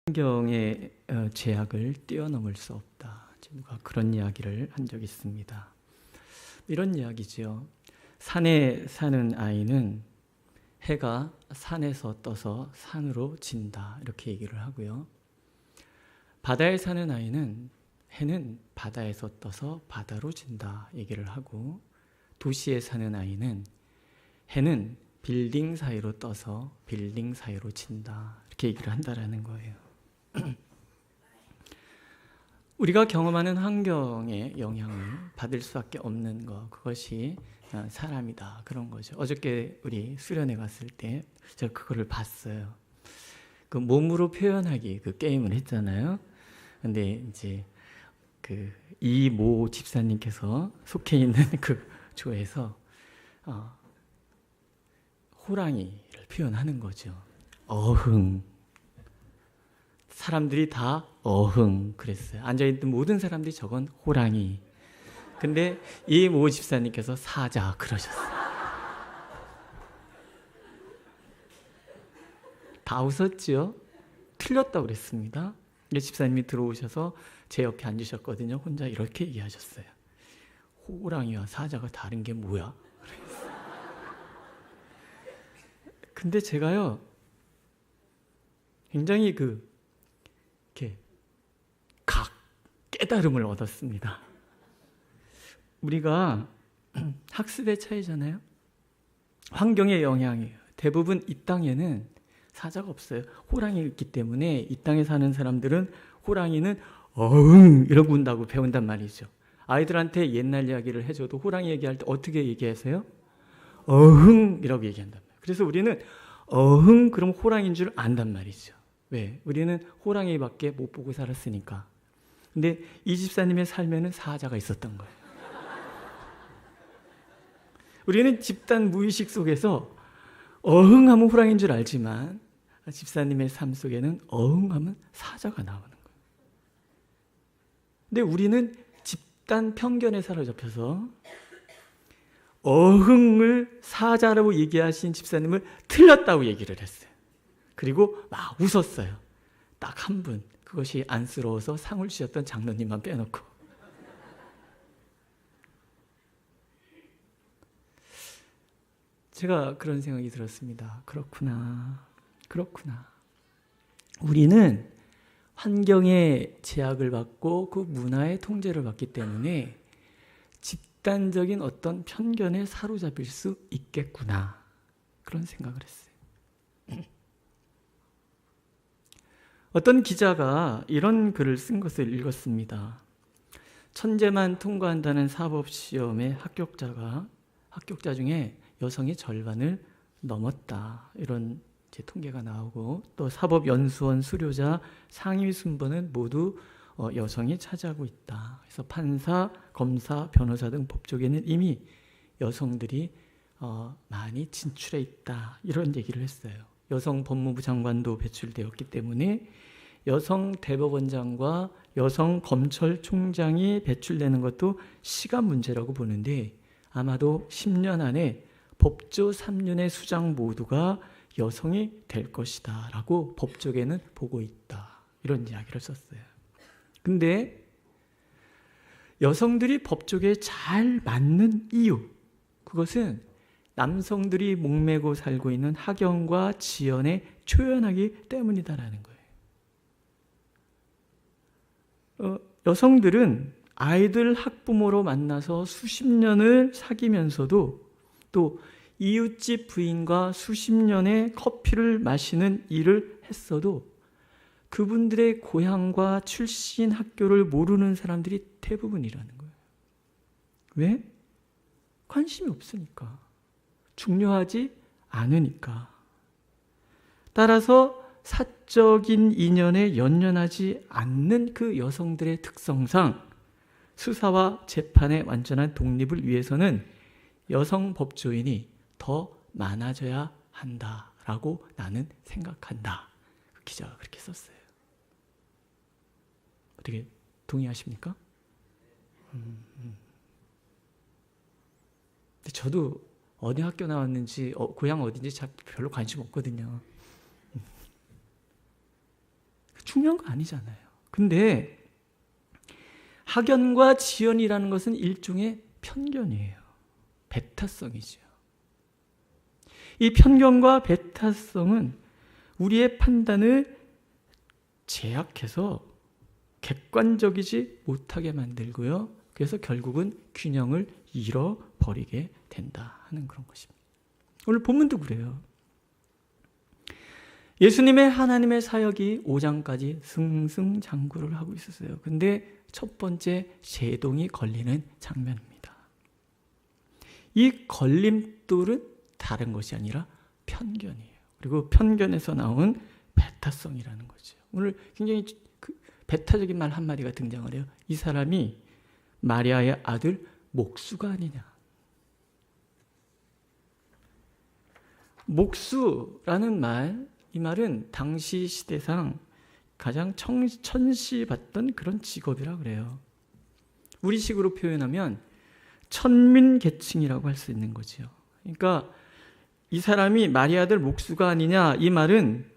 환경의 제약을 뛰어넘을 수 없다. 누가 그런 이야기를 한 적이 있습니다. 이런 이야기지요. 산에 사는 아이는 해가 산에서 떠서 산으로 진다. 이렇게 얘기를 하고요. 바다에 사는 아이는 해는 바다에서 떠서 바다로 진다. 얘기를 하고, 도시에 사는 아이는 해는 빌딩 사이로 떠서 빌딩 사이로 진다. 이렇게 얘기를 한다라는 거예요. 우리가 경험하는 환경의 영향을 받을 수밖에 없는 것, 그것이 사람이다. 그런 거죠. 어저께 우리 수련회 갔을 때 제가 그거를 봤어요. 그 몸으로 표현하기 그 게임을 했잖아요. 근데 이제 그 이모 집사님께서 속해 있는 그 조에서 호랑이를 표현하는 거죠. 어흥. 사람들이 다 어흥 그랬어요. 앉아있던 모든 사람들이 저건 호랑이. 근데 이모 집사님께서 사자 그러셨어요. 다 웃었지요? 틀렸다고 그랬습니다. 집사님이 들어오셔서 제 옆에 앉으셨거든요. 혼자 이렇게 얘기하셨어요. 호랑이와 사자가 다른 게 뭐야? 그랬어요. 근데 제가요, 굉장히 이렇게 깨달음을 얻었습니다. 우리가 학습의 차이잖아요. 환경의 영향이에요. 대부분 이 땅에는 사자가 없어요. 호랑이가 있기 때문에 이 땅에 사는 사람들은 호랑이는 어흥 이러고 운다고 배운단 말이죠. 아이들한테 옛날 이야기를 해줘도 호랑이 얘기할 때 어떻게 얘기하세요? 어흥 이라고 얘기한단 말이에요. 그래서 우리는 어흥 그럼 호랑이인 줄 안단 말이죠. 왜? 우리는 호랑이밖에 못 보고 살았으니까. 근데 이 집사님의 삶에는 사자가 있었던 거예요. 우리는 집단 무의식 속에서 어흥하면 호랑이인 줄 알지만 집사님의 삶 속에는 어흥하면 사자가 나오는 거예요. 근데 우리는 집단 편견에 사로잡혀서 어흥을 사자라고 얘기하신 집사님을 틀렸다고 얘기를 했어요. 그리고 막 웃었어요. 딱 한 분. 그것이 안쓰러워서 상을 주셨던 장로님만 빼놓고. 제가 그런 생각이 들었습니다. 그렇구나. 우리는 환경의 제약을 받고 그 문화의 통제를 받기 때문에 집단적인 어떤 편견에 사로잡힐 수 있겠구나. 그런 생각을 했어요. 어떤 기자가 이런 글을 쓴 것을 읽었습니다. 천재만 통과한다는 사법시험의 합격자 중에 여성이 절반을 넘었다. 이런 통계가 나오고, 또 사법연수원 수료자 상위 순번은 모두 여성이 차지하고 있다. 그래서 판사, 검사, 변호사 등 법조계는 이미 여성들이 많이 진출해 있다. 이런 얘기를 했어요. 여성 법무부 장관도 배출되었기 때문에 여성 대법원장과 여성 검찰총장이 배출되는 것도 시간 문제라고 보는데, 아마도 10년 안에 법조 3년의 수장 모두가 여성이 될 것이다 라고 법조계는 보고 있다. 이런 이야기를 썼어요. 근데 여성들이 법조계에 잘 맞는 이유, 그것은 남성들이 목매고 살고 있는 학연과 지연에 초연하기 때문이다라는 거예요. 여성들은 아이들 학부모로 만나서 수십 년을 사귀면서도 또 이웃집 부인과 수십 년의 커피를 마시는 일을 했어도 그분들의 고향과 출신 학교를 모르는 사람들이 대부분이라는 거예요. 왜? 관심이 없으니까. 중요하지 않으니까. 따라서 사적인 인연에 연연하지 않는 그 여성들의 특성상 수사와 재판의 완전한 독립을 위해서는 여성 법조인이 더 많아져야 한다라고 나는 생각한다. 그 기자가 그렇게 썼어요. 어떻게 동의하십니까? 근데 저도 어디 학교 나왔는지 고향 어딘지 별로 관심 없거든요. 중요한 거 아니잖아요. 근데 학연과 지연이라는 것은 일종의 편견이에요. 배타성이죠. 이 편견과 배타성은 우리의 판단을 제약해서 객관적이지 못하게 만들고요. 그래서 결국은 균형을 잃어버리게 된다 하는 그런 것입니다. 오늘 본문도 그래요. 예수님의 하나님의 사역이 5장까지 승승장구를 하고 있었어요. 근데 첫 번째 제동이 걸리는 장면입니다. 이 걸림돌은 다른 것이 아니라 편견이에요. 그리고 편견에서 나온 배타성이라는 거죠. 오늘 굉장히 배타적인 말 한마디가 등장을 해요. 이 사람이 마리아의 아들 목수가 아니냐. 목수라는 말, 이 말은 당시 시대상 가장 천시받던 그런 직업이라 그래요. 우리식으로 표현하면 천민계층이라고 할 수 있는 거죠. 그러니까 이 사람이 마리아 아들 목수가 아니냐, 이 말은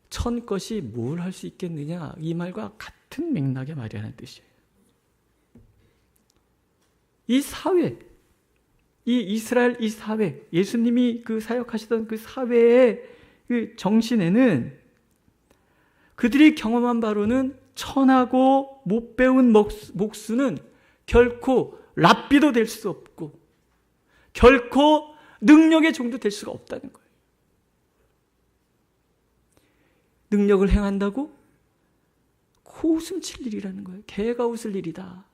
천 것이 뭘 할 수 있겠느냐, 이 말과 같은 맥락의 말이라는 뜻이에요. 이 사회, 이 이스라엘 이 사회, 예수님이 그 사역하시던 그 사회의 그 정신에는 그들이 경험한 바로는 천하고 못 배운 목수는 결코 랍비도 될 수 없고 결코 능력의 종도 될 수가 없다는 거예요. 능력을 행한다고 코웃음 칠 일이라는 거예요. 개가 웃을 일이다.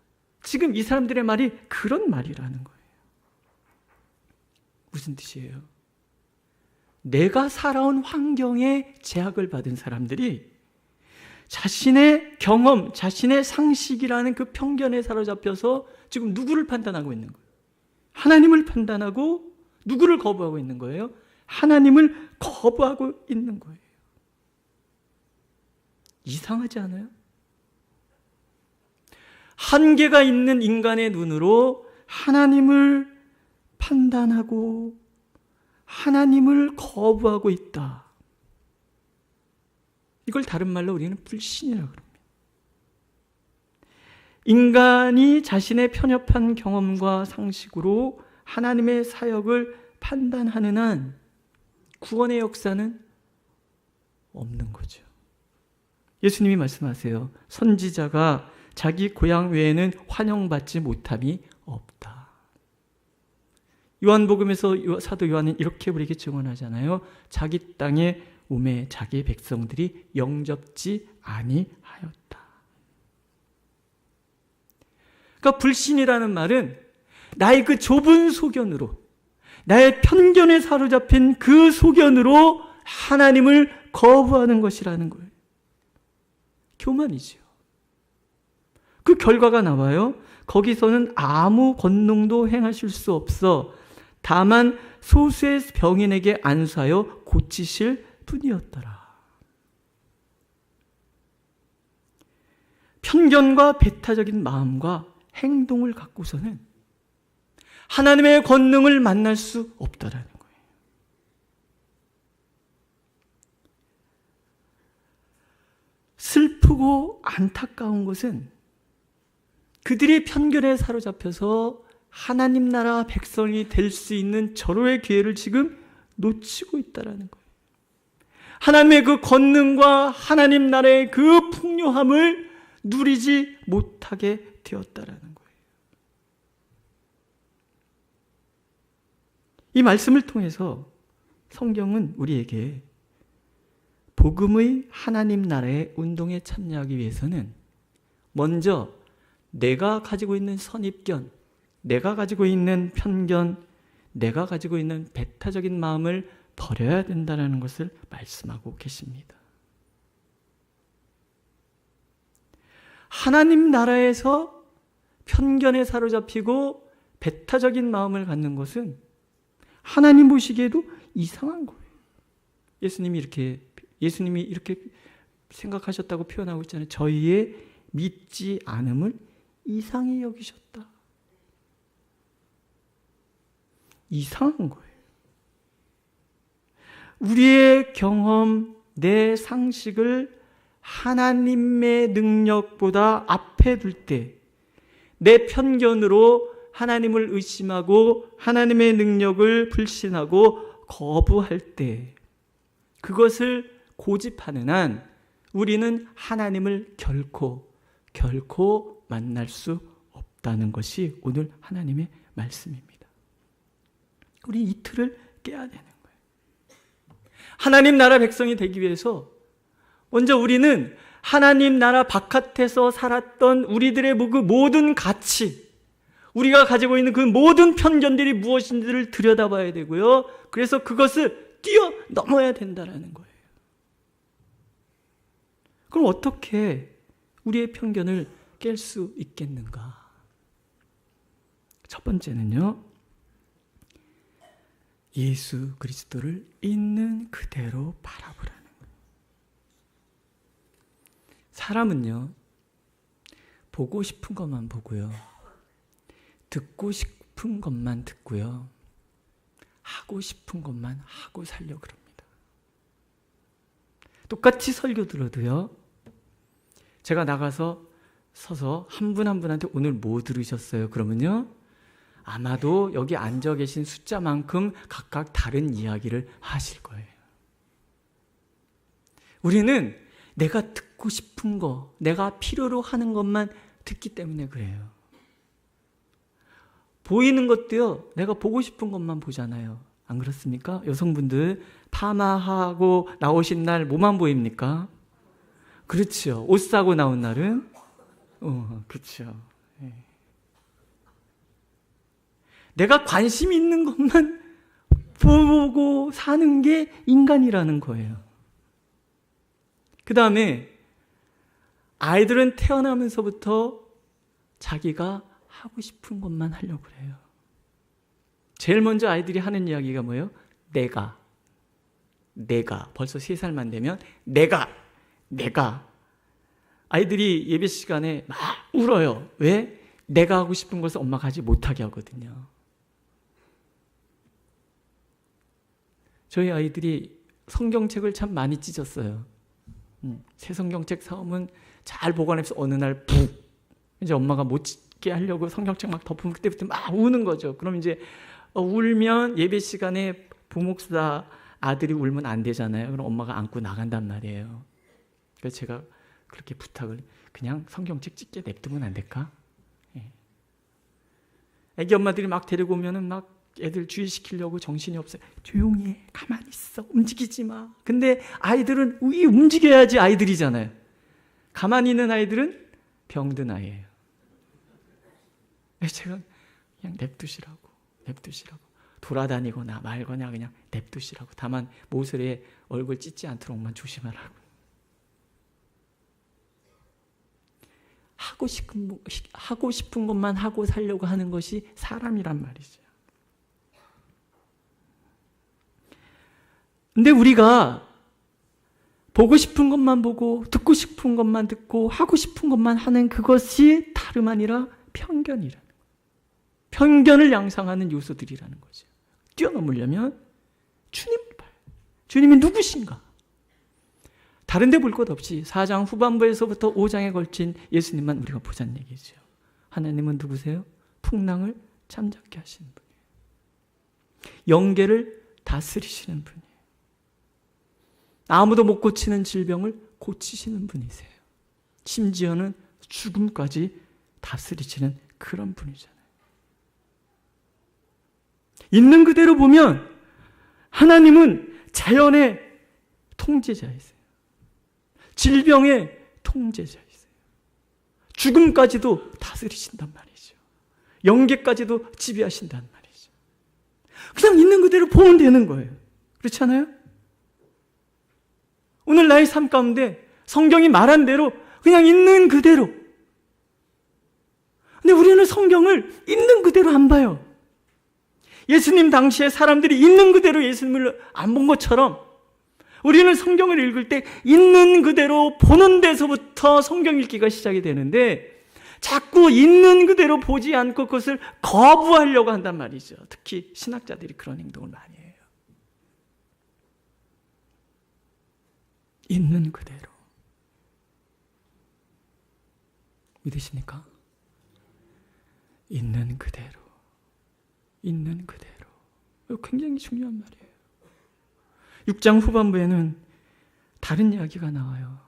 지금 이 사람들의 말이 그런 말이라는 거예요. 무슨 뜻이에요? 내가 살아온 환경에 제약을 받은 사람들이 자신의 경험, 자신의 상식이라는 그 편견에 사로잡혀서 지금 누구를 판단하고 있는 거예요? 하나님을 판단하고 누구를 거부하고 있는 거예요? 하나님을 거부하고 있는 거예요. 이상하지 않아요? 한계가 있는 인간의 눈으로 하나님을 판단하고 하나님을 거부하고 있다. 이걸 다른 말로 우리는 불신이라고 합니다. 인간이 자신의 편협한 경험과 상식으로 하나님의 사역을 판단하는 한 구원의 역사는 없는 거죠. 예수님이 말씀하세요. 선지자가 자기 고향 외에는 환영받지 못함이 없다. 요한복음에서 사도 요한은 이렇게 우리에게 증언하잖아요. 자기 땅에 오매 자기 백성들이 영접지 아니하였다. 그러니까 불신이라는 말은 나의 그 좁은 소견으로, 나의 편견에 사로잡힌 그 소견으로 하나님을 거부하는 것이라는 거예요. 교만이죠. 그 결과가 나와요. 거기서는 아무 권능도 행하실 수 없어 다만 소수의 병인에게 안수하여 고치실 뿐이었더라. 편견과 배타적인 마음과 행동을 갖고서는 하나님의 권능을 만날 수 없다라는 거예요. 슬프고 안타까운 것은 그들이 편견에 사로잡혀서 하나님 나라 백성이 될 수 있는 절호의 기회를 지금 놓치고 있다라는 거예요. 하나님의 그 권능과 하나님 나라의 그 풍요함을 누리지 못하게 되었다라는 거예요. 이 말씀을 통해서 성경은 우리에게 복음의 하나님 나라의 운동에 참여하기 위해서는 먼저 내가 가지고 있는 선입견, 내가 가지고 있는 편견, 내가 가지고 있는 배타적인 마음을 버려야 된다는 것을 말씀하고 계십니다. 하나님 나라에서 편견에 사로잡히고 배타적인 마음을 갖는 것은 하나님 보시기에도 이상한 거예요. 예수님이 이렇게 생각하셨다고 표현하고 있잖아요. 저희의 믿지 않음을 이상히 여기셨다. 이상한 거예요. 우리의 경험, 내 상식을 하나님의 능력보다 앞에 둘 때, 내 편견으로 하나님을 의심하고 하나님의 능력을 불신하고 거부할 때, 그것을 고집하는 한 우리는 하나님을 결코 만날 수 없다는 것이 오늘 하나님의 말씀입니다. 우리 이 틀을 깨야 되는 거예요. 하나님 나라 백성이 되기 위해서 먼저 우리는 하나님 나라 바깥에서 살았던 우리들의 그 모든 가치, 우리가 가지고 있는 그 모든 편견들이 무엇인지를 들여다봐야 되고요. 그래서 그것을 뛰어넘어야 된다는 거예요. 그럼 어떻게 우리의 편견을 깰 수 있겠는가? 첫 번째는요, 예수 그리스도를 있는 그대로 바라보라는 거예요. 사람은요, 보고 싶은 것만 보고요, 듣고 싶은 것만 듣고요, 하고 싶은 것만 하고 살려고 그럽니다. 똑같이 설교 들어도요, 제가 나가서 서서 한 분 한 분한테 오늘 뭐 들으셨어요? 그러면요, 아마도 여기 앉아 계신 숫자만큼 각각 다른 이야기를 하실 거예요. 우리는 내가 듣고 싶은 거, 내가 필요로 하는 것만 듣기 때문에 그래요. 보이는 것도요, 내가 보고 싶은 것만 보잖아요. 안 그렇습니까? 여성분들 파마하고 나오신 날 뭐만 보입니까? 그렇죠. 옷 사고 나온 날은 그렇죠. 네. 내가 관심 있는 것만 보고 사는 게 인간이라는 거예요. 그 다음에 아이들은 태어나면서부터 자기가 하고 싶은 것만 하려고 그래요. 제일 먼저 아이들이 하는 이야기가 뭐예요? 내가. 벌써 3살만 되면 내가. 아이들이 예배 시간에 막 울어요. 왜? 내가 하고 싶은 것을 엄마가 하지 못하게 하거든요. 저희 아이들이 성경책을 참 많이 찢었어요. 새 성경책 사오면 잘 보관해서 어느 날 푹 이제 엄마가 못 찢게 하려고 성경책 막 덮으면 그때부터 막 우는 거죠. 그럼 이제 울면 예배 시간에 부목사 아들이 울면 안 되잖아요. 그럼 엄마가 안고 나간단 말이에요. 그래서 제가 그렇게 부탁을, 그냥 성경책 찢게 냅두면 안 될까? 예. 애기 엄마들이 막 데리고 오면은 막 애들 주의시키려고 정신이 없어요. 조용히 해, 가만히 있어, 움직이지 마. 근데 아이들은 움직여야지 아이들이잖아요. 가만히 있는 아이들은 병든 아이예요. 제가 그냥 냅두시라고. 돌아다니거나 말거나 그냥 냅두시라고. 다만 모서리에 얼굴 찢지 않도록만 조심하라고. 하고 싶은 것만 하고 살려고 하는 것이 사람이란 말이죠. 근데 우리가 보고 싶은 것만 보고 듣고 싶은 것만 듣고 하고 싶은 것만 하는 그것이 다름 아니라 편견이라는 거예요. 편견을 양상하는 요소들이라는 거죠. 뛰어넘으려면 주님을 봐요. 주님이 누구신가? 다른 데 볼 것 없이 4장 후반부에서부터 5장에 걸친 예수님만 우리가 보자는 얘기죠. 하나님은 누구세요? 풍랑을 잠잠케 하시는 분이에요. 영계를 다스리시는 분이에요. 아무도 못 고치는 질병을 고치시는 분이세요. 심지어는 죽음까지 다스리시는 그런 분이잖아요. 있는 그대로 보면 하나님은 자연의 통제자이세요. 질병의 통제자이세요. 죽음까지도 다스리신단 말이죠. 영계까지도 지배하신단 말이죠. 그냥 있는 그대로 보면 되는 거예요. 그렇지 않아요? 오늘 나의 삶 가운데 성경이 말한 대로 그냥 있는 그대로. 근데 우리는 성경을 있는 그대로 안 봐요. 예수님 당시에 사람들이 있는 그대로 예수님을 안 본 것처럼 우리는 성경을 읽을 때 있는 그대로 보는 데서부터 성경 읽기가 시작이 되는데 자꾸 있는 그대로 보지 않고 그것을 거부하려고 한단 말이죠. 특히 신학자들이 그런 행동을 많이 해요. 있는 그대로. 믿으십니까? 있는 그대로. 있는 그대로. 이거 굉장히 중요한 말이에요. 6장 후반부에는 다른 이야기가 나와요.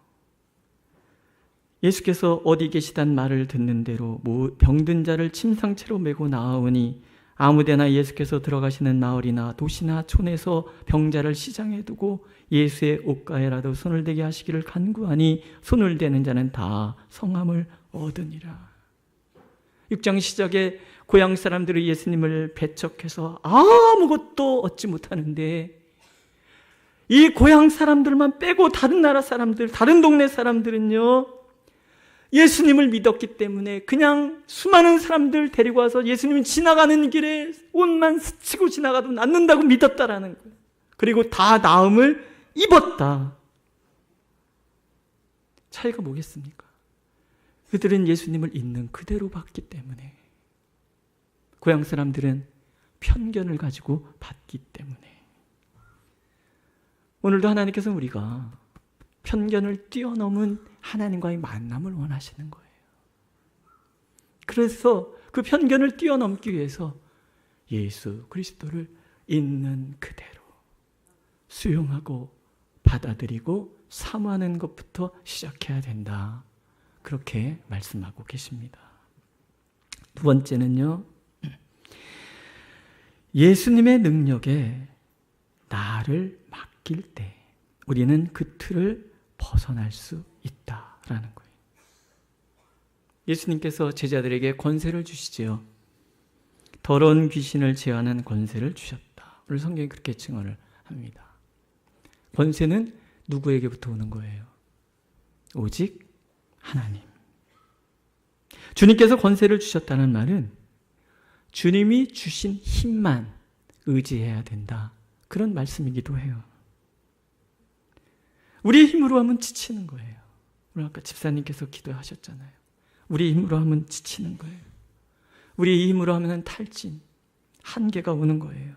예수께서 어디 계시단 말을 듣는 대로 병든 자를 침상채로 메고 나아오니 아무데나 예수께서 들어가시는 마을이나 도시나 촌에서 병자를 시장에 두고 예수의 옷가에라도 손을 대게 하시기를 간구하니 손을 대는 자는 다 성함을 얻으니라. 6장 시작에 고향 사람들이 예수님을 배척해서 아무것도 얻지 못하는데 이 고향 사람들만 빼고 다른 나라 사람들, 다른 동네 사람들은요, 예수님을 믿었기 때문에 그냥 수많은 사람들 데리고 와서 예수님이 지나가는 길에 옷만 스치고 지나가도 낫는다고 믿었다라는 거예요. 그리고 다 나음을 입었다. 차이가 뭐겠습니까? 그들은 예수님을 있는 그대로 봤기 때문에, 고향 사람들은 편견을 가지고 봤기 때문에. 오늘도 하나님께서는 우리가 편견을 뛰어넘은 하나님과의 만남을 원하시는 거예요. 그래서 그 편견을 뛰어넘기 위해서 예수 그리스도를 있는 그대로 수용하고 받아들이고 사모하는 것부터 시작해야 된다. 그렇게 말씀하고 계십니다. 두 번째는요, 예수님의 능력에 나를 맡길 때 우리는 그 틀을 벗어날 수 있다라는 거예요. 예수님께서 제자들에게 권세를 주시지요. 더러운 귀신을 제어하는 권세를 주셨다. 오늘 성경이 그렇게 증언을 합니다. 권세는 누구에게부터 오는 거예요? 오직 하나님. 주님께서 권세를 주셨다는 말은 주님이 주신 힘만 의지해야 된다. 그런 말씀이기도 해요. 우리의 힘으로 하면 지치는 거예요. 오늘 아까 집사님께서 기도하셨잖아요. 우리의 힘으로 하면 지치는 거예요. 우리의 힘으로 하면 탈진, 한계가 오는 거예요.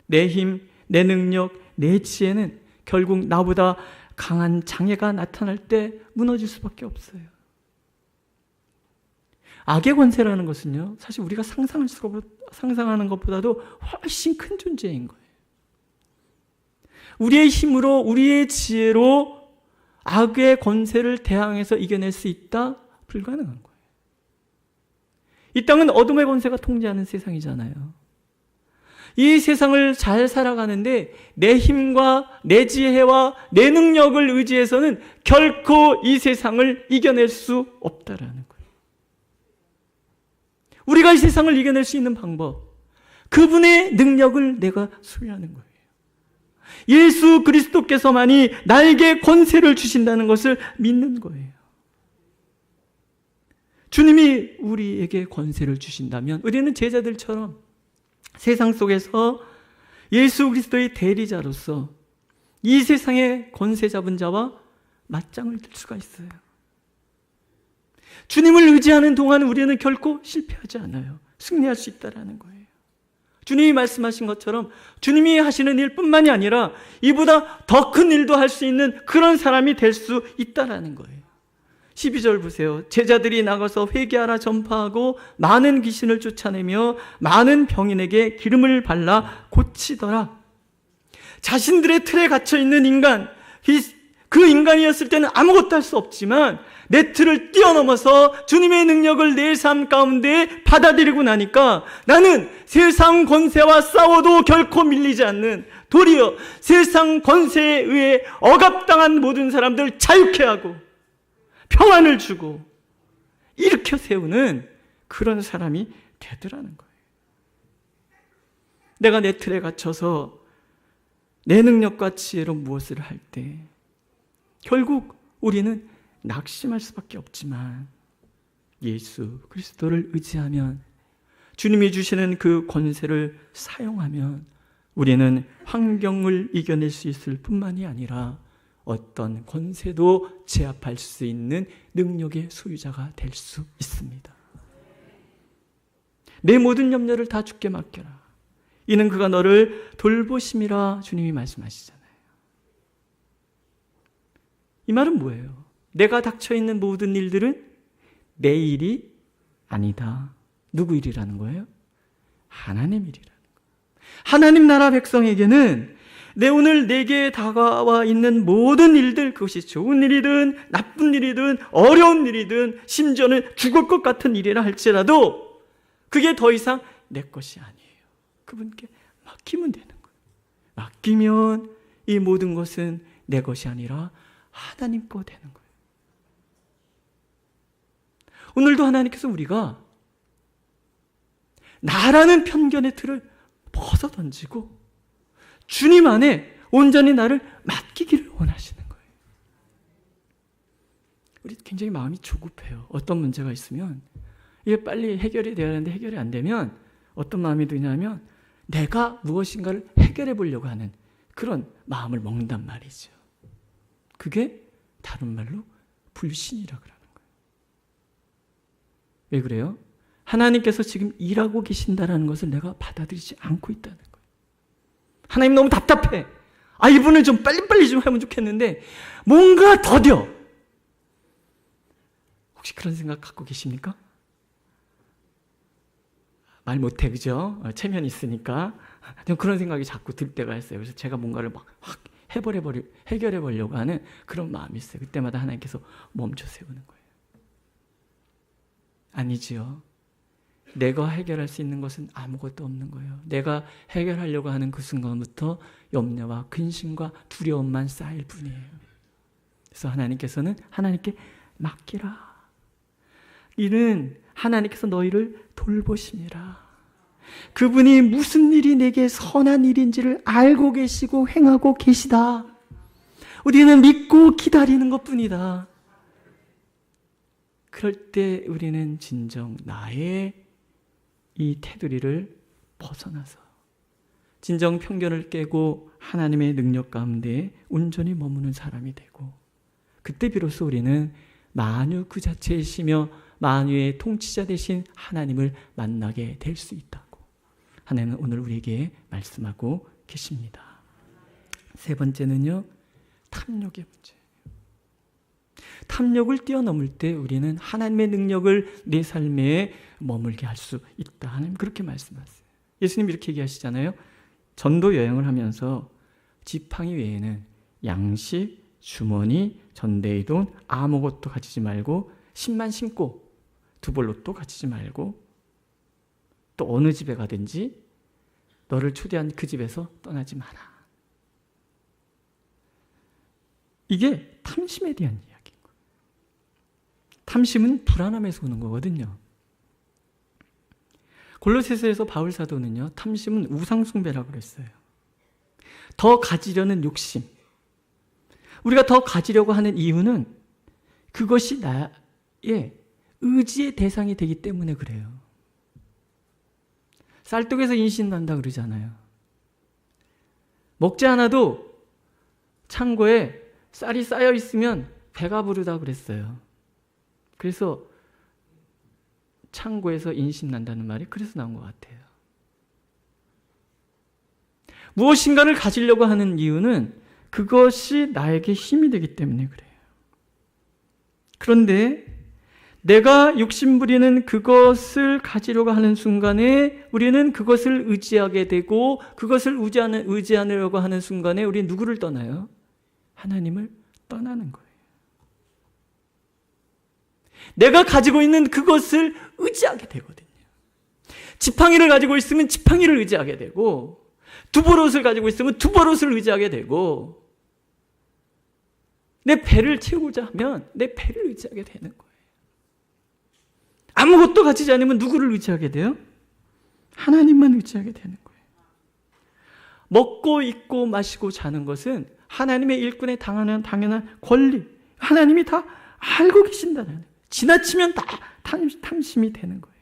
내 힘, 내 능력, 내 지혜는 결국 나보다 강한 장애가 나타날 때 무너질 수밖에 없어요. 악의 권세라는 것은요, 사실 우리가 상상하는 것보다도 훨씬 큰 존재인 거예요. 우리의 힘으로, 우리의 지혜로 악의 권세를 대항해서 이겨낼 수 있다? 불가능한 거예요. 이 땅은 어둠의 권세가 통제하는 세상이잖아요. 이 세상을 잘 살아가는데 내 힘과 내 지혜와 내 능력을 의지해서는 결코 이 세상을 이겨낼 수 없다라는 거예요. 우리가 이 세상을 이겨낼 수 있는 방법, 그분의 능력을 내가 소유하는 거예요. 예수 그리스도께서만이 나에게 권세를 주신다는 것을 믿는 거예요. 주님이 우리에게 권세를 주신다면 우리는 제자들처럼 세상 속에서 예수 그리스도의 대리자로서 이 세상의 권세 잡은 자와 맞짱을 들 수가 있어요. 주님을 의지하는 동안 우리는 결코 실패하지 않아요. 승리할 수 있다는 거예요. 주님이 말씀하신 것처럼 주님이 하시는 일뿐만이 아니라 이보다 더 큰 일도 할 수 있는 그런 사람이 될 수 있다는 거예요. 12절 보세요. 제자들이 나가서 회개하라 전파하고 많은 귀신을 쫓아내며 많은 병인에게 기름을 발라 고치더라. 자신들의 틀에 갇혀있는 인간, 그 인간이었을 때는 아무것도 할 수 없지만 내 틀을 뛰어넘어서 주님의 능력을 내 삶 가운데 받아들이고 나니까 나는 세상 권세와 싸워도 결코 밀리지 않는, 도리어 세상 권세에 의해 억압당한 모든 사람들 자유케 하고 평안을 주고 일으켜 세우는 그런 사람이 되더라는 거예요. 내가 내 틀에 갇혀서 내 능력과 지혜로 무엇을 할 때 결국 우리는 낙심할 수밖에 없지만 예수 그리스도를 의지하면, 주님이 주시는 그 권세를 사용하면 우리는 환경을 이겨낼 수 있을 뿐만이 아니라 어떤 권세도 제압할 수 있는 능력의 소유자가 될 수 있습니다. 내 모든 염려를 다 주께 맡겨라. 이는 그가 너를 돌보심이라 주님이 말씀하시잖아요. 이 말은 뭐예요? 내가 닥쳐있는 모든 일들은 내 일이 아니다. 누구 일이라는 거예요? 하나님 일이라는 거예요. 하나님 나라 백성에게는 내 오늘 내게 다가와 있는 모든 일들, 그것이 좋은 일이든 나쁜 일이든 어려운 일이든 심지어는 죽을 것 같은 일이라 할지라도 그게 더 이상 내 것이 아니에요. 그분께 맡기면 되는 거예요. 맡기면 이 모든 것은 내 것이 아니라 하나님 거 되는 거예요. 오늘도 하나님께서 우리가 나라는 편견의 틀을 벗어던지고 주님 안에 온전히 나를 맡기기를 원하시는 거예요. 우리 굉장히 마음이 조급해요. 어떤 문제가 있으면 이게 빨리 해결이 되어야 하는데 해결이 안 되면 어떤 마음이 드냐면 내가 무엇인가를 해결해 보려고 하는 그런 마음을 먹는단 말이죠. 그게 다른 말로 불신이라고 하는 거예요. 왜 그래요? 하나님께서 지금 일하고 계신다는 것을 내가 받아들이지 않고 있다는 거예요. 하나님 너무 답답해. 이분을 좀 빨리빨리 좀 하면 좋겠는데 뭔가 더뎌. 혹시 그런 생각 갖고 계십니까? 말 못해, 그죠? 체면이 있으니까. 그런 생각이 자꾸 들 때가 있어요. 그래서 제가 뭔가를 막 확 해결해 보려고 하는 그런 마음이 있어요. 그때마다 하나님께서 멈춰 세우는 거예요. 아니지요. 내가 해결할 수 있는 것은 아무것도 없는 거예요. 내가 해결하려고 하는 그 순간부터 염려와 근심과 두려움만 쌓일 뿐이에요. 그래서 하나님께서는 하나님께 맡기라. 이는 하나님께서 너희를 돌보시니라. 그분이 무슨 일이 내게 선한 일인지를 알고 계시고 행하고 계시다. 우리는 믿고 기다리는 것뿐이다. 그럴 때 우리는 진정 나의 이 테두리를 벗어나서 진정 편견을 깨고 하나님의 능력 가운데 온전히 머무는 사람이 되고, 그때 비로소 우리는 만유 그 자체이시며 만유의 통치자 되신 하나님을 만나게 될 수 있다고 하나님은 오늘 우리에게 말씀하고 계십니다. 세 번째는요, 탐욕의 문제예요. 탐욕을 뛰어넘을 때 우리는 하나님의 능력을 내 삶에 머물게 할 수 있다. 하나님 그렇게 말씀하세요. 예수님 이렇게 얘기하시잖아요. 전도 여행을 하면서 지팡이 외에는 양식, 주머니, 전대의 돈 아무것도 가지지 말고 신만 신고 두벌로또 가지지 말고 또 어느 집에 가든지 너를 초대한 그 집에서 떠나지 마라. 이게 탐심에 대한 이야기인 거예요. 탐심은 불안함에서 오는 거거든요. 골로새서에서 바울 사도는요, 탐심은 우상숭배라고 그랬어요. 더 가지려는 욕심. 우리가 더 가지려고 하는 이유는 그것이 나의 의지의 대상이 되기 때문에 그래요. 쌀떡에서 인신 난다 그러잖아요. 먹지 않아도 창고에 쌀이 쌓여 있으면 배가 부르다 그랬어요. 그래서 창고에서 인신 난다는 말이 그래서 나온 것 같아요. 무엇인가를 가지려고 하는 이유는 그것이 나에게 힘이 되기 때문에 그래요. 그런데 내가 욕심부리는 그것을 가지려고 하는 순간에 우리는 그것을 의지하게 되고, 그것을 의지하려고 하는 순간에 우리는 누구를 떠나요? 하나님을 떠나는 거예요. 내가 가지고 있는 그것을 의지하게 되거든요. 지팡이를 가지고 있으면 지팡이를 의지하게 되고, 두버롯을 가지고 있으면 두버롯을 의지하게 되고, 내 배를 채우고자 하면 내 배를 의지하게 되는 거예요. 아무것도 가지지 않으면 누구를 의지하게 돼요? 하나님만 의지하게 되는 거예요. 먹고 입고 마시고 자는 것은 하나님의 일꾼에 당하는 당연한 권리, 하나님이 다 알고 계신다는 거예요. 지나치면 다 탐심이 되는 거예요.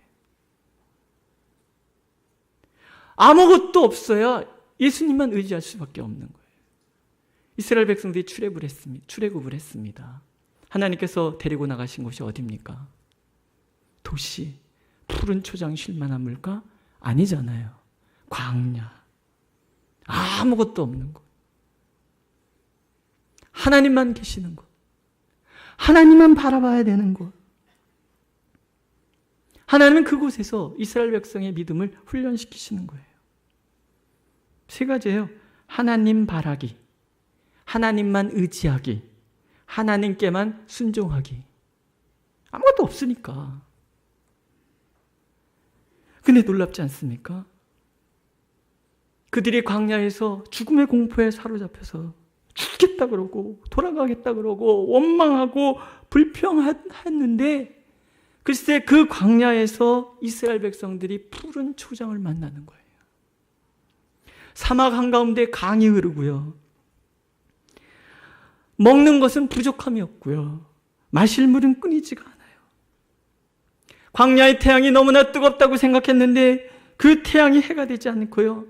아무것도 없어야 예수님만 의지할 수밖에 없는 거예요. 이스라엘 백성들이 출애굽을 했습니다. 하나님께서 데리고 나가신 곳이 어디입니까? 도시, 푸른 초장 쉴만한 물가? 아니잖아요. 광야, 아무것도 없는 곳. 하나님만 계시는 곳, 하나님만 바라봐야 되는 곳. 하나님은 그곳에서 이스라엘 백성의 믿음을 훈련시키시는 거예요. 세 가지예요. 하나님 바라기, 하나님만 의지하기, 하나님께만 순종하기. 아무것도 없으니까. 근데 놀랍지 않습니까? 그들이 광야에서 죽음의 공포에 사로잡혀서 죽겠다 그러고 돌아가겠다 그러고 원망하고 불평했는데 글쎄 그 광야에서 이스라엘 백성들이 푸른 초장을 만나는 거예요. 사막 한가운데 강이 흐르고요. 먹는 것은 부족함이 없고요. 마실 물은 끊이지가 않아요. 광야의 태양이 너무나 뜨겁다고 생각했는데 그 태양이 해가 되지 않고요.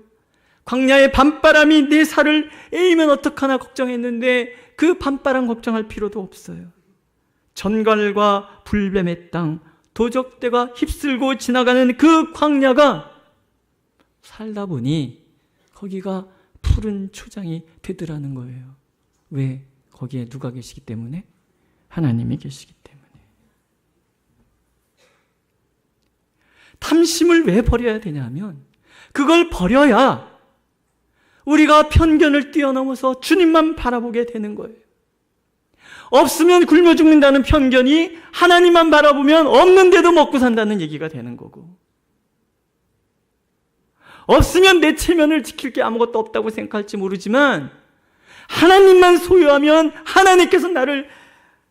광야의 밤바람이 내 살을 에이면 어떡하나 걱정했는데 그 밤바람 걱정할 필요도 없어요. 전갈과 불뱀의 땅, 도적대가 휩쓸고 지나가는 그 광야가 살다 보니 거기가 푸른 초장이 되더라는 거예요. 왜? 거기에 누가 계시기 때문에? 하나님이 계시기 때문에. 탐심을 왜 버려야 되냐면 그걸 버려야 우리가 편견을 뛰어넘어서 주님만 바라보게 되는 거예요. 없으면 굶어 죽는다는 편견이 하나님만 바라보면 없는데도 먹고 산다는 얘기가 되는 거고, 없으면 내 체면을 지킬 게 아무것도 없다고 생각할지 모르지만 하나님만 소유하면 하나님께서 나를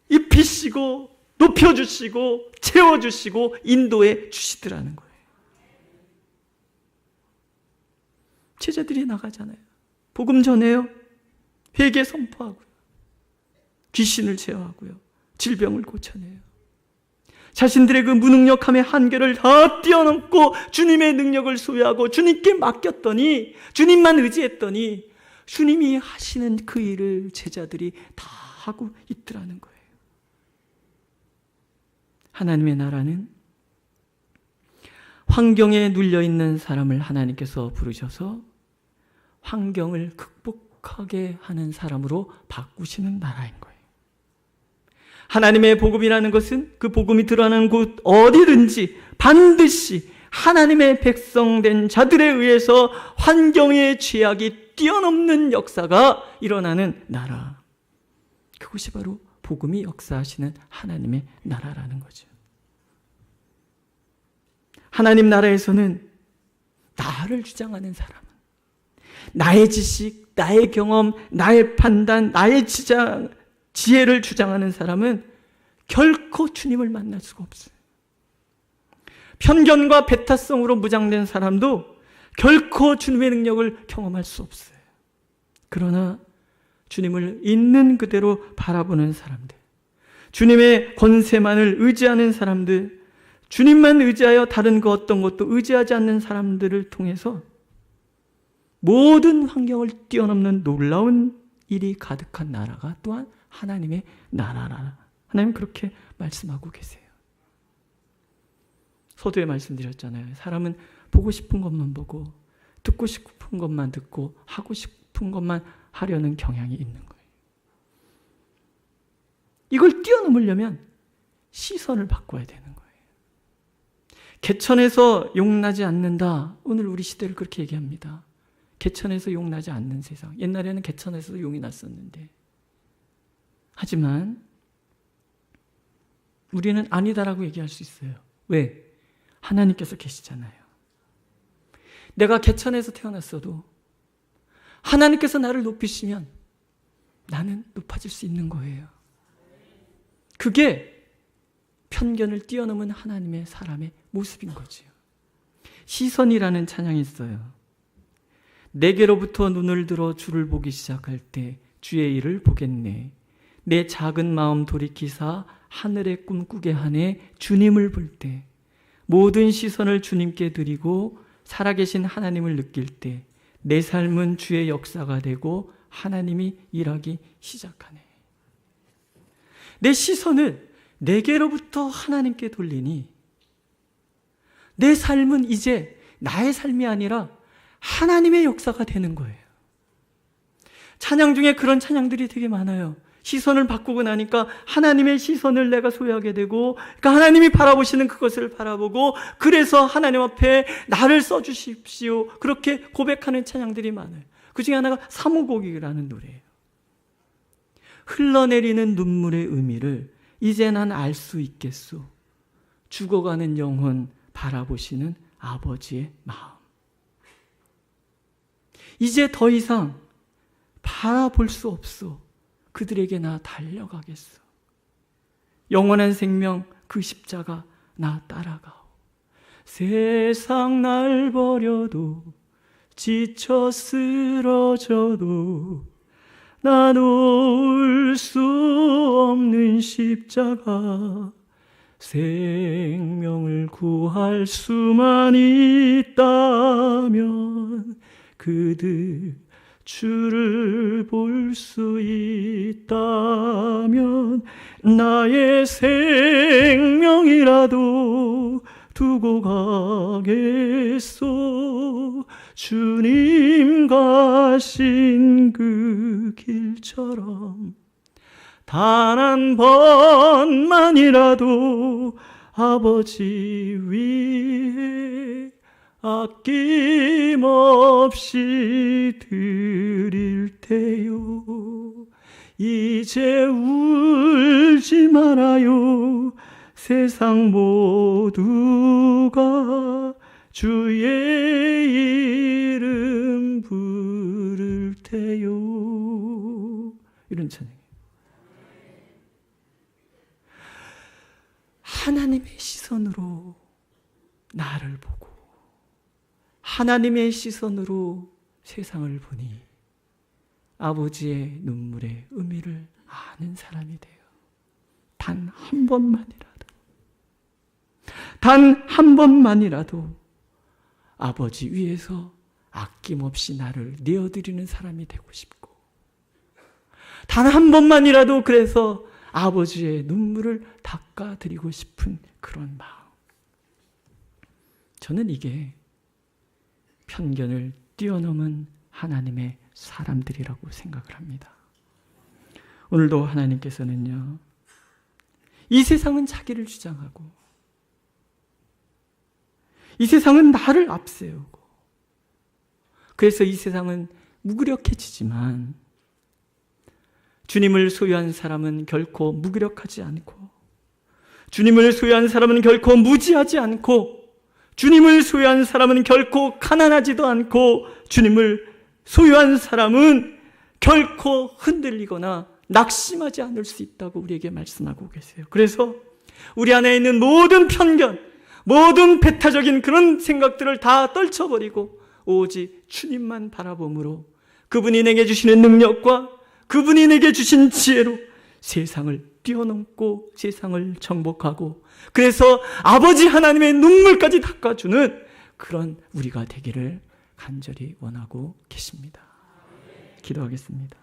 입히시고 높여주시고 채워주시고 인도해 주시더라는 거예요. 제자들이 나가잖아요. 복음 전해요. 회개 선포하고요. 귀신을 제어하고요. 질병을 고쳐내요. 자신들의 그 무능력함의 한계를 다 뛰어넘고 주님의 능력을 소유하고 주님께 맡겼더니, 주님만 의지했더니 주님이 하시는 그 일을 제자들이 다 하고 있더라는 거예요. 하나님의 나라는 환경에 눌려있는 사람을 하나님께서 부르셔서 환경을 극복하게 하는 사람으로 바꾸시는 나라인 거예요. 하나님의 복음이라는 것은 그 복음이 드러나는 곳 어디든지 반드시 하나님의 백성된 자들에 의해서 환경의 죄악이 뛰어넘는 역사가 일어나는 나라. 그것이 바로 복음이 역사하시는 하나님의 나라라는 거죠. 하나님 나라에서는 나를 주장하는 사람은, 나의 지식, 나의 경험, 나의 판단, 나의 지혜를 주장하는 사람은 결코 주님을 만날 수가 없어요. 편견과 배타성으로 무장된 사람도 결코 주님의 능력을 경험할 수 없어요. 그러나 주님을 있는 그대로 바라보는 사람들, 주님의 권세만을 의지하는 사람들, 주님만 의지하여 다른 그 어떤 것도 의지하지 않는 사람들을 통해서 모든 환경을 뛰어넘는 놀라운 일이 가득한 나라가 또한 하나님의 나라라. 하나님 그렇게 말씀하고 계세요. 서두에 말씀드렸잖아요. 사람은 보고 싶은 것만 보고 듣고 싶은 것만 듣고 하고 싶은 것만 하려는 경향이 있는 거예요. 이걸 뛰어넘으려면 시선을 바꿔야 되는 거예요. 개천에서 용나지 않는다. 오늘 우리 시대를 그렇게 얘기합니다. 개천에서 용나지 않는 세상. 옛날에는 개천에서 용이 났었는데, 하지만 우리는 아니다라고 얘기할 수 있어요. 왜? 하나님께서 계시잖아요. 내가 개천에서 태어났어도 하나님께서 나를 높이시면 나는 높아질 수 있는 거예요. 그게 편견을 뛰어넘은 하나님의 사람의 모습인 거지요. 시선이라는 찬양이 있어요. 내게로부터 눈을 들어 주를 보기 시작할 때 주의 일을 보겠네. 내 작은 마음 돌이키사 하늘의 꿈꾸게 하네. 주님을 볼 때 모든 시선을 주님께 드리고 살아계신 하나님을 느낄 때 내 삶은 주의 역사가 되고 하나님이 일하기 시작하네. 내 시선을 내게로부터 하나님께 돌리니 내 삶은 이제 나의 삶이 아니라 하나님의 역사가 되는 거예요. 찬양 중에 그런 찬양들이 되게 많아요. 시선을 바꾸고 나니까 하나님의 시선을 내가 소유하게 되고, 그러니까 하나님이 바라보시는 그것을 바라보고, 그래서 하나님 앞에 나를 써주십시오, 그렇게 고백하는 찬양들이 많아요. 그 중에 하나가 사무곡이라는 노래예요. 흘러내리는 눈물의 의미를 이제 난 알 수 있겠소. 죽어가는 영혼 바라보시는 아버지의 마음. 이제 더 이상 바라볼 수 없소. 그들에게 나 달려가겠소. 영원한 생명 그 십자가 나 따라가오. 세상 날 버려도 지쳐 쓰러져도 나 놓을 수 없는 십자가, 생명을 구할 수만 있다면 그들 주를 볼 수 있다면 나의 생명이라도 두고 가겠소. 주님 가신 그 길처럼 단 한 번만이라도 아버지 위에 아낌없이 드릴 테요. 이제 울지 말아요. 세상 모두가 주의 이름 부를 테요. 이런 찬양이에요. 하나님의 시선으로 나를 보고 하나님의 시선으로 세상을 보니 아버지의 눈물의 의미를 아는 사람이 돼요. 단 한 번만이라도 아버지 위에서 아낌없이 나를 내어드리는 사람이 되고 싶고, 단 한 번만이라도 그래서 아버지의 눈물을 닦아드리고 싶은 그런 마음. 저는 이게 편견을 뛰어넘은 하나님의 사람들이라고 생각을 합니다. 오늘도 하나님께서는요, 이 세상은 자기를 주장하고 이 세상은 나를 앞세우고, 그래서 이 세상은 무기력해지지만 주님을 소유한 사람은 결코 무기력하지 않고, 주님을 소유한 사람은 결코 무지하지 않고, 주님을 소유한 사람은 결코 가난하지도 않고, 주님을 소유한 사람은 결코 흔들리거나 낙심하지 않을 수 있다고 우리에게 말씀하고 계세요. 그래서 우리 안에 있는 모든 편견, 모든 배타적인 그런 생각들을 다 떨쳐버리고 오직 주님만 바라봄으로, 그분이 내게 주시는 능력과 그분이 내게 주신 지혜로 세상을 뛰어넘고 세상을 정복하고, 그래서 아버지 하나님의 눈물까지 닦아주는 그런 우리가 되기를 간절히 원하고 계십니다. 기도하겠습니다.